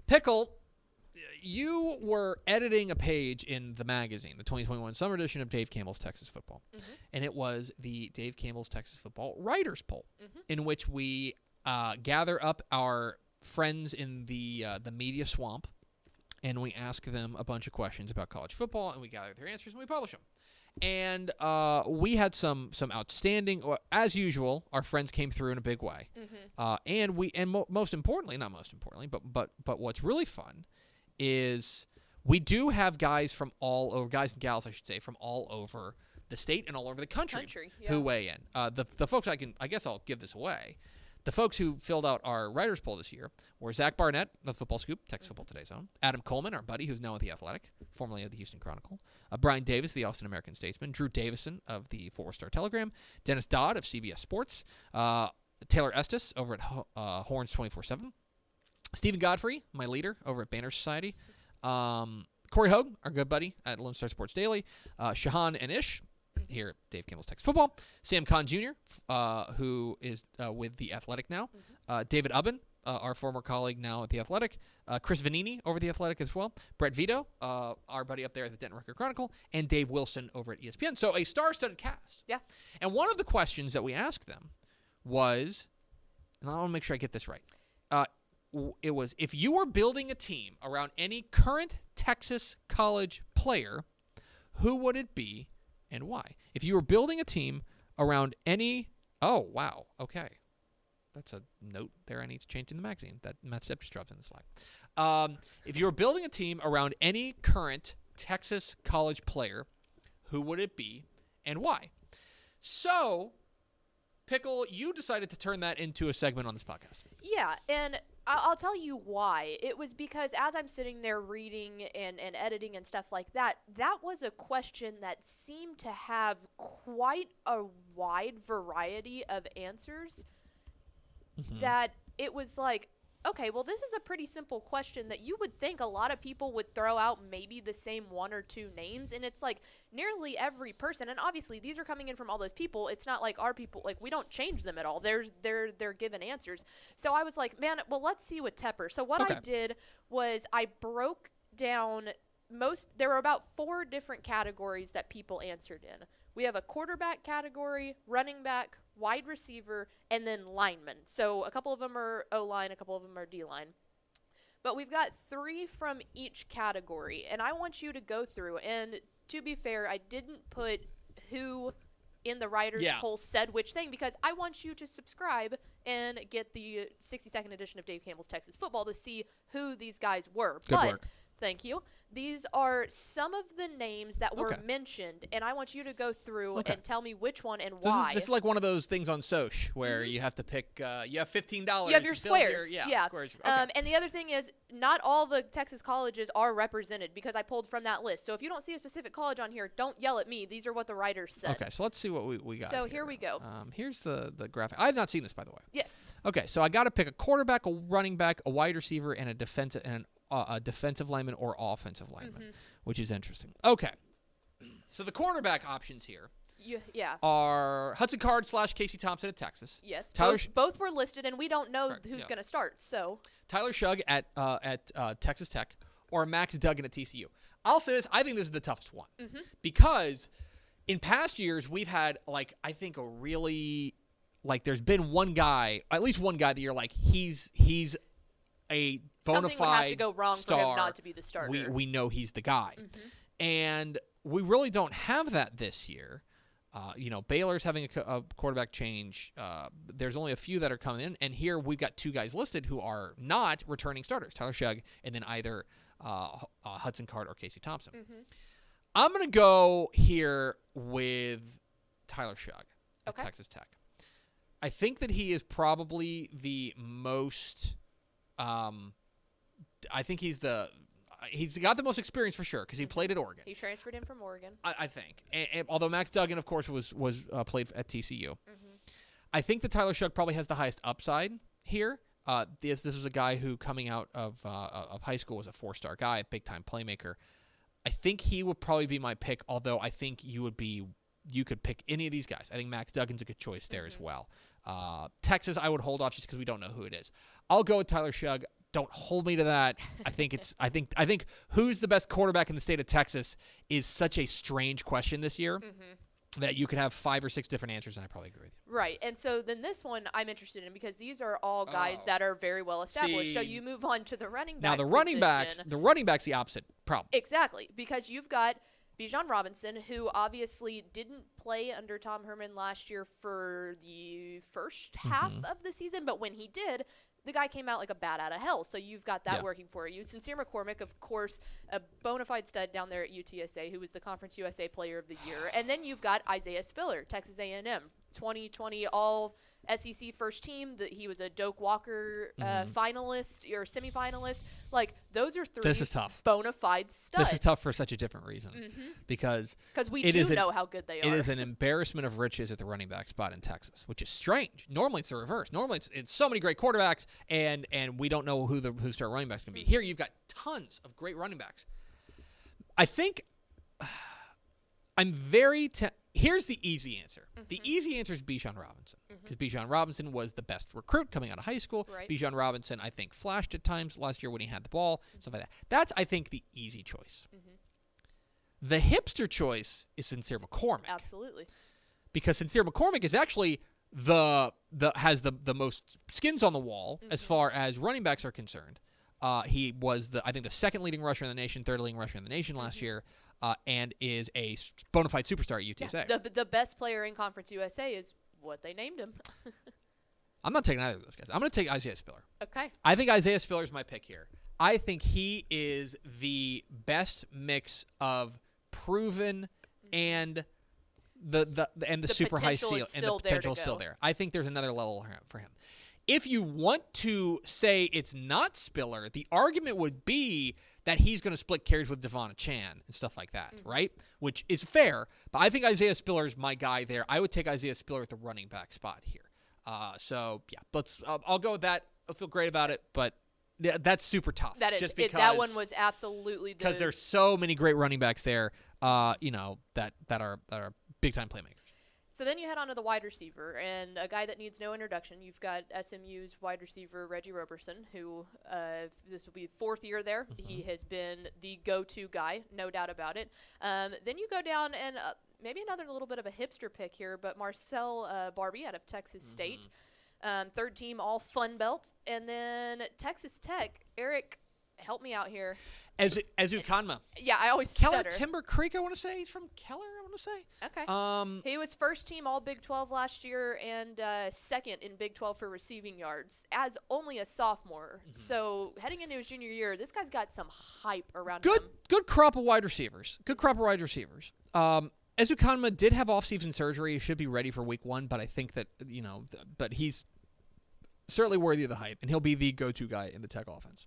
Pickle, you were editing a page in the magazine, the 2021 summer edition of Dave Campbell's Texas Football. Mm-hmm. And it was the Dave Campbell's Texas Football Writers Poll, Mm-hmm. in which we gather up our friends in the media swamp, and we ask them a bunch of questions about college football, and we gather their answers, and we publish them. And we had some outstanding, as usual, our friends came through in a big way. Mm-hmm. And most importantly, not most importantly, but what's really fun is we do have guys from all over, guys and gals, I should say, from all over the state and all over the country Yeah. who weigh in. The folks I guess I'll give this away. The folks who filled out our writers poll this year were Zach Barnett of Football Scoop, Texas Football Today's own, Adam Coleman, our buddy, who's now with The Athletic, formerly of the Houston Chronicle, Brian Davis, the Austin American Statesman, Drew Davison of the Fort Worth Star Telegram, Dennis Dodd of CBS Sports, Taylor Estes over at Horns 24/7, Stephen Godfrey, my leader over at Banner Society, Corey Hogue, our good buddy at Lone Star Sports Daily, Shahan and Ish here at Dave Campbell's Texas Football, Sam Kahn Jr., who is with The Athletic now, David Ubben, our former colleague now at The Athletic, Chris Vanini over at The Athletic as well, Brett Vito, our buddy up there at the Denton Record Chronicle, and Dave Wilson over at ESPN. So a star-studded cast. Yeah. And one of the questions that we asked them was, and I want to make sure I get this right, it was, if you were building a team around any current Texas college player, who would it be and why? If you were building a team around any... Oh, wow. Okay. That's a note there I need to change in the magazine. That Matt Stepp just dropped in the slide. If you were building a team around any current Texas college player, who would it be and why? So, Pickle, you decided to turn that into a segment on this podcast. Yeah, and I'll tell you why. It was because as I'm sitting there reading and editing and stuff like that, that was a question that seemed to have quite a wide variety of answers. That it was like, okay, well, this is a pretty simple question that you would think a lot of people would throw out maybe the same one or two names. And it's like nearly every person. And obviously these are coming in from all those people. It's not like our people, like we don't change them at all. They're given answers. So I was like, man, well, let's see with Tepper. So what I did was I broke down there were about 4 different categories that people answered in. We have a quarterback category, running back, wide receiver, and then linemen. So a couple of them are O-line, a couple of them are D-line. But we've got 3 from each category, and I want you to go through. And to be fair, I didn't put who in the writers' poll said which thing because I want you to subscribe and get the 60-second edition of Dave Campbell's Texas Football to see who these guys were. Good work. Thank you. These are some of the names that were mentioned, and I want you to go through and tell me which one and why. This is like one of those things on Soch where you have to pick, you have $15. You have your squares. Squares. And the other thing is, not all the Texas colleges are represented because I pulled from that list. So if you don't see a specific college on here, don't yell at me. These are what the writers said. Okay, so let's see what we got. So here we go. Here's the graphic. I have not seen this, by the way. Yes. Okay, so I got to pick a quarterback, a running back, a wide receiver, and a defensive lineman or offensive lineman, which is interesting. Okay, so the quarterback options here are Hudson Card / Casey Thompson at Texas. Yes, both were listed, and we don't know who's going to start. So Tyler Shugg at Texas Tech or Max Duggan at TCU. I'll say this: I think this is the toughest one because in past years we've had I think a really there's been one guy, at least one guy that you're like he's a bona fide something would have to go wrong star. For him not to be the starter. We know he's the guy. And we really don't have that this year. Baylor's having a quarterback change. There's only a few that are coming in. And here we've got 2 guys listed who are not returning starters, Tyler Shugg and then either Hudson Card or Casey Thompson. I'm going to go here with Tyler Shugg at Texas Tech. I think that he is probably the most... I think he's got the most experience for sure because he played at Oregon. He transferred in from Oregon. I think. And although Max Duggan, of course, was played at TCU. I think that Tyler Shugg probably has the highest upside here. This was a guy who, coming out of high school, was a 4-star guy, a big-time playmaker. I think he would probably be my pick, although I think you could pick any of these guys. I think Max Duggan's a good choice there as well. Texas, I would hold off just because we don't know who it is. I'll go with Tyler Shugg. Don't hold me to that. I think who's the best quarterback in the state of Texas is such a strange question this year that you could have 5 or 6 different answers, and I probably agree with you. Right. And so then this one I'm interested in because these are all guys that are very well established. So you move on to the running back. Now the running back's the opposite problem. Exactly, because you've got Bijan Robinson, who obviously didn't play under Tom Herman last year for the first half of the season, but when he did, the guy came out like a bat out of hell. So you've got that working for you. Sincere McCormick, of course, a bona fide stud down there at UTSA, who was the Conference USA Player of the Year. And then you've got Isaiah Spiller, Texas A&M, 2020 All SEC first team. He was a Doak Walker finalist or semifinalist. Like, those are 3 This is tough. bona fide studs. This is tough for such a different reason because we do know how good they are. It is an embarrassment of riches at the running back spot in Texas, which is strange. Normally it's the reverse. Normally it's so many great quarterbacks, and we don't know who star running backs can be. Here you've got tons of great running backs. I think I'm very here's the easy answer. The easy answer is Bijan Robinson because Bijan Robinson was the best recruit coming out of high school. Right. Bijan Robinson, I think, flashed at times last year when he had the ball, stuff like that. That's, I think, the easy choice. The hipster choice is Sincere McCormick. Absolutely. Because Sincere McCormick is actually has the most skins on the wall as far as running backs are concerned. He was I think the second leading rusher in the nation, third leading rusher in the nation last year. And is a bona fide superstar at UTSA. Yeah, the best player in Conference USA is what they named him. I'm not taking either of those guys. I'm going to take Isaiah Spiller. Okay. I think Isaiah Spiller is my pick here. I think he is the best mix of proven and the super high ceiling, and the potential is still there. I think there's another level for him. If you want to say it's not Spiller, the argument would be that he's going to split carries with Devon Chan and stuff like that, right? Which is fair, but I think Isaiah Spiller is my guy there. I would take Isaiah Spiller at the running back spot here. So, yeah, I'll go with that. I feel great about it, but that's super tough. That is. Just because, that one was absolutely because there's so many great running backs there, that are big-time playmakers. So then you head on to the wide receiver, and a guy that needs no introduction. You've got SMU's wide receiver, Reggie Roberson, who this will be 4th year there. He has been the go-to guy, no doubt about it. Then you go down, and maybe another little bit of a hipster pick here, but Marcel Barbie out of Texas State, 3rd team all Fun Belt. And then Texas Tech, Eric, help me out here. Ezukanma. Yeah, I always Keller stutter. Timber Creek, I want to say. He's from Keller, I want to say. Okay. He was 1st team all Big 12 last year and 2nd in Big 12 for receiving yards as only a sophomore. So heading into his junior year, this guy's got some hype around him. Good crop of wide receivers. Ezukanma did have off-season surgery. He should be ready for week 1, but I think that, but he's certainly worthy of the hype, and he'll be the go-to guy in the Tech offense.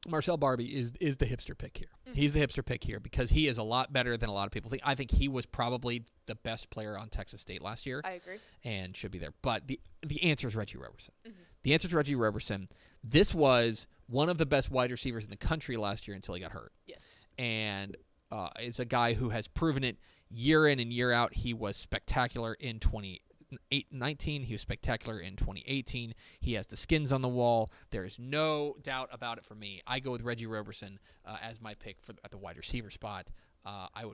Marcel Barbie is the hipster pick here. He's the hipster pick here because he is a lot better than a lot of people think. I think he was probably the best player on Texas State last year. I agree. And should be there. But the answer is Reggie Roberson. The answer is Reggie Roberson. This was one of the best wide receivers in the country last year until he got hurt. Yes. And is a guy who has proven it year in and year out. He was spectacular in 2019. He was spectacular in 2018. He has the skins on the wall. There is no doubt about it for me. I go with Reggie Roberson as my pick at the wide receiver spot. I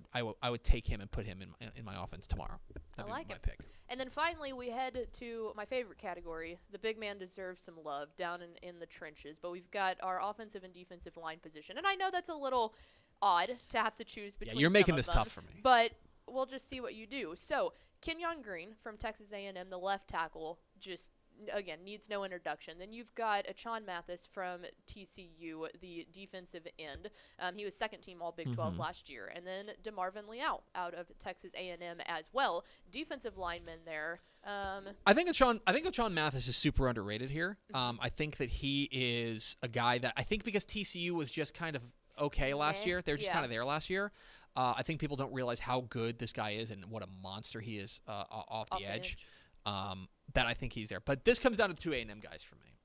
would take him and put him in my offense tomorrow. That'd I like my it. pick. And then finally, we head to my favorite category. The big man deserves some love down in the trenches, but we've got our offensive and defensive line position. And I know that's a little odd to have to choose between. Yeah, you're making this some of tough them, for me. But we'll just see what you do. So Kenyon Green from Texas A&M, the left tackle, just again needs no introduction. Then you've got Achon Mathis from TCU, the defensive end. He was 2nd team all Big 12 last year. And then DeMarvin Leal out of Texas A&M as well, defensive lineman there. I think Achon Mathis is super underrated here. I think that he is a guy that I think because TCU was just kind of okay last year. They're just kind of there last year. I think people don't realize how good this guy is and what a monster he is off the edge. That I think he's there. But this comes down to 2 A&M guys for me.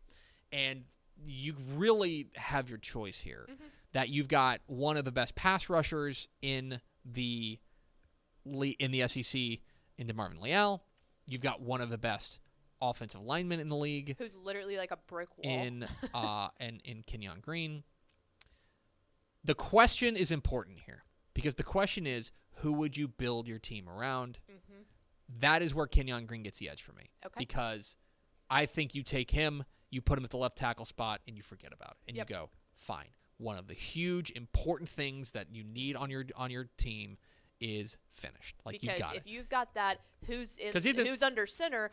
And you really have your choice here. That you've got one of the best pass rushers in the SEC in DeMarvin Leal. You've got one of the best offensive linemen in the league. Who's literally like a brick wall. In Kenyon Green. The question is important here because the question is, who would you build your team around? Mm-hmm. That is where Kenyon Green gets the edge for me. Okay. Because I think you take him, you put him at the left tackle spot, and you forget about it. And Yep. you go, fine. One of the huge important things that you need on your team is finished. Like, because you've got if it. you've got that, who's under center,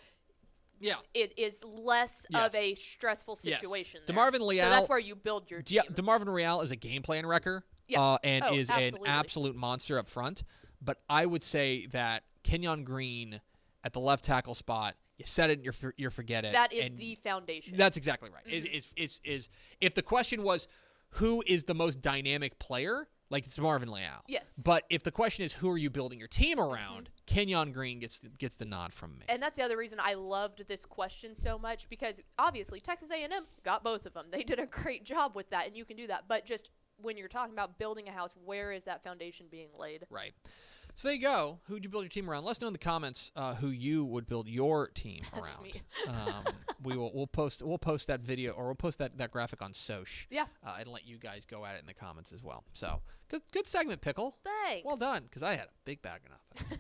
Yeah. it is less Yes. of a stressful situation. Yes. there. DeMarvin Leal. So that's where you build your team. Yeah, DeMarvin Real is a game plan wrecker. Yeah. And is absolutely. an absolute monster up front. But I would say that Kenyon Green at the left tackle spot, you set it, you forget it. That is and the foundation. That's exactly right. Mm-hmm. Is if the question was who is the most dynamic player, like it's Marvin Leal. Yes. But if the question is who are you building your team around, Kenyon Green gets the nod from me. And that's the other reason I loved this question so much, because obviously Texas A&M got both of them. They did a great job with that, and you can do that. But just when you're talking about building a house, where is that foundation being laid? Right. So there you go. Who would you build your team around? Let us know in the comments who you would build your team That's around. me. We'll post that video, or we'll post that graphic on Soch. Yeah. And let you guys go at it in the comments as well. So good segment, Pickle. Thanks. Well done, because I had a big bag of nothing.